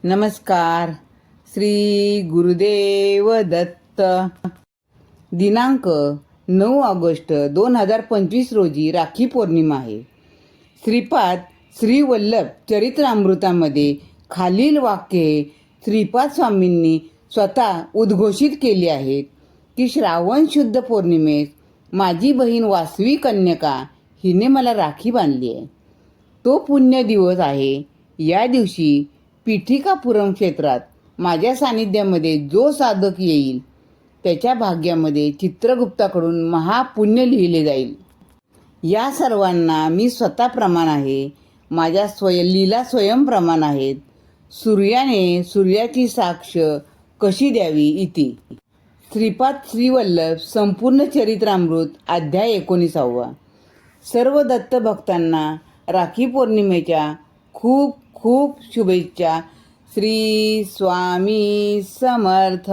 नमस्कार. श्री गुरुदेव दत्त. दिनांक 9 ऑगस्ट 2025 रोजी राखी पौर्णिमा आहे. श्रीपाद श्री वल्लभ चरित्रामृतामध्ये खालील वाक्ये श्रीपाद स्वामींनी स्वतः उद्घोषित केली आहेत की श्रावण शुद्ध पौर्णिमेस माझी बहीण वासवी कन्यका हिने मला राखी बांधली आहे. तो पुण्य दिवस आहे. या दिवशी पीठिकापुरम क्षेत्रात माझ्या सानिध्यामध्ये जो साधक येईल त्याच्या भाग्यामध्ये चित्रगुप्ताकडून महापुण्य लिहिले जाईल. या सर्वांना मी स्वतः प्रमाण आहे. माझ्या लीला स्वयंप्रमाण आहेत. सूर्याने सूर्याची साक्ष कशी द्यावी इति. श्रीपाद श्रीवल्लभ संपूर्ण चरित्रामृत अध्याय 19. सर्व दत्त भक्तांना राखी पौर्णिमेच्या खूप खूप शुभेच्छा. श्री स्वामी समर्थ.